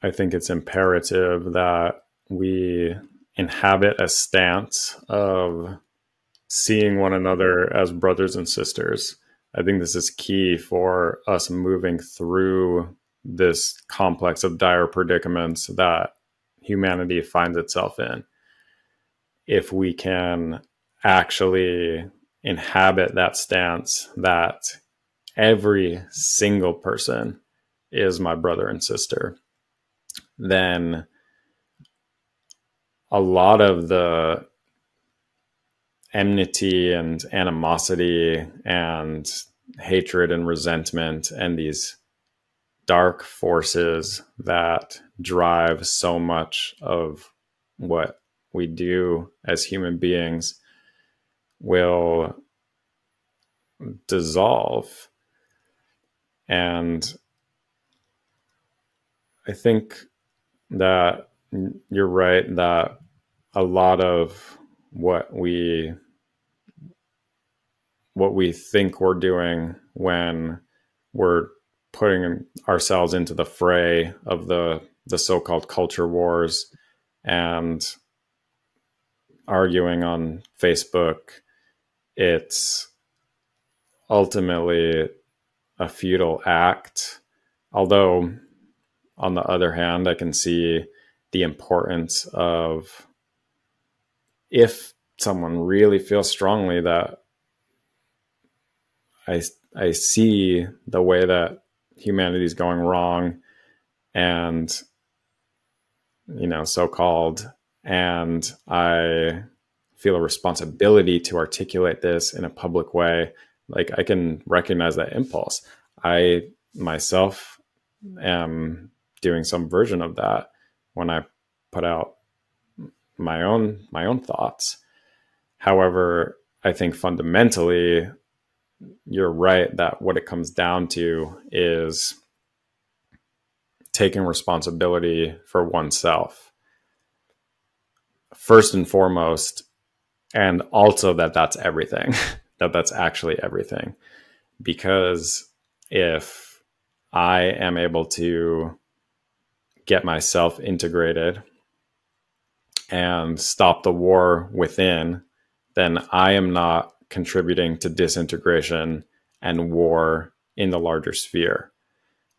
I think it's imperative that we inhabit a stance of seeing one another as brothers and sisters. I think this is key for us moving through this complex of dire predicaments that humanity finds itself in. If we can actually inhabit that stance that every single person is my brother and sister, then a lot of the enmity and animosity and hatred and resentment and these dark forces that drive so much of what we do as human beings will dissolve. And I think that you're right that a lot of what we think we're doing when we're putting ourselves into the fray of the so-called culture wars and arguing on Facebook, it's ultimately a futile act. Although, on the other hand, I can see the importance of, if someone really feels strongly that I see the way that humanity is going wrong and, so-called, and I feel a responsibility to articulate this in a public way, like I can recognize that impulse. I myself am doing some version of that when I put out my own thoughts. However, I think fundamentally, you're right that what it comes down to is taking responsibility for oneself first and foremost, and also that's everything, that's actually everything. Because if I am able to get myself integrated and stop the war within, then I am not contributing to disintegration and war in the larger sphere.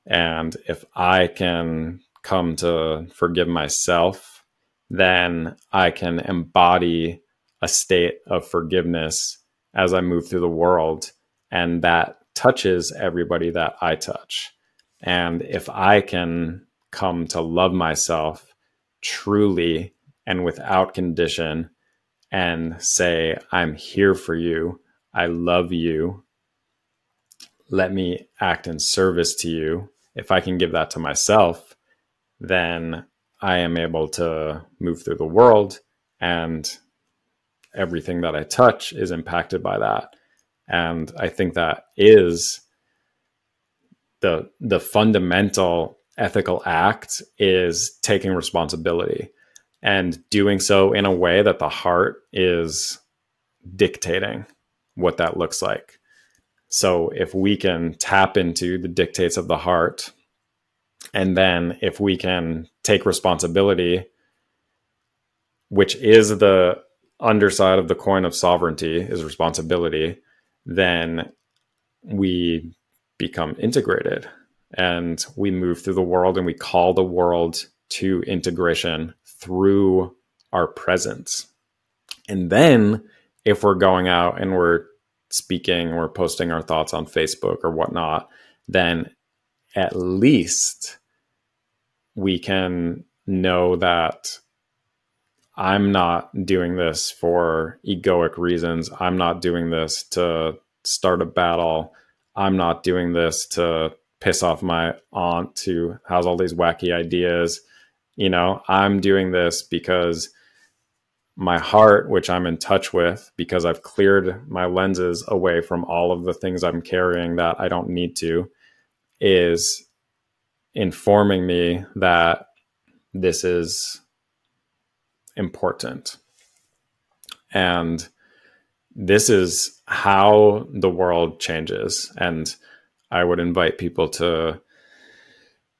And if I can come to forgive myself, then I can embody a state of forgiveness as I move through the world. And that touches everybody that I touch. And if I can come to love myself truly and without condition and say, I'm here for you, I love you, let me act in service to you. If I can give that to myself, then I am able to move through the world, and everything that I touch is impacted by that. And I think that is the fundamental ethical act, is taking responsibility and doing so in a way that the heart is dictating what that looks like. So if we can tap into the dictates of the heart, and then if we can take responsibility, which is the underside of the coin of sovereignty, is responsibility, then we become integrated and we move through the world, and we call the world to integration through our presence. And then if we're going out and we're speaking, we're posting our thoughts on Facebook or whatnot, then at least we can know that I'm not doing this for egoic reasons. I'm not doing this to start a battle. I'm not doing this to piss off my aunt who has all these wacky ideas. I'm doing this because my heart, which I'm in touch with, because I've cleared my lenses away from all of the things I'm carrying that I don't need to, is informing me that this is important. And this is how the world changes. And I would invite people to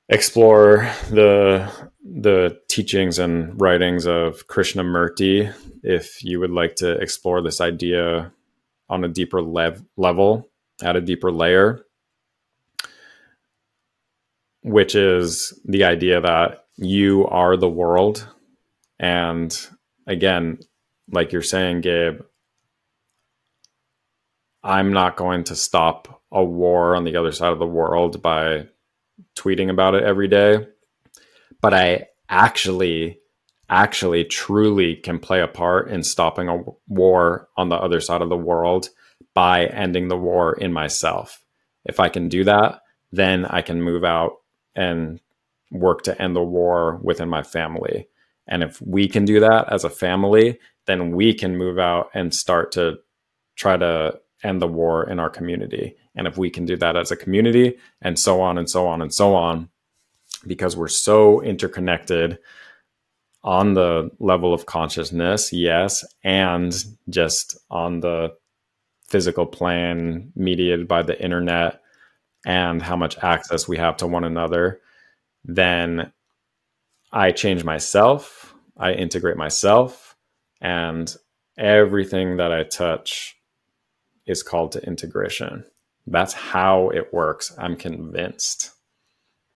explore the the teachings and writings of Krishnamurti if you would like to explore this idea on a deeper level, at a deeper layer, which is the idea that you are the world. And again, like you're saying, Gabe, I'm not going to stop a war on the other side of the world by tweeting about it every day, but I actually truly can play a part in stopping a war on the other side of the world by ending the war in myself. If I can do that, then I can move out and work to end the war within my family. And if we can do that as a family, then we can move out and start to try to end the war in our community. And if we can do that as a community, and so on and so on and so on, because we're so interconnected on the level of consciousness, yes, and just on the physical plane mediated by the internet and how much access we have to one another, then I change myself, I integrate myself, and everything that I touch is called to integration. That's how it works. I'm convinced.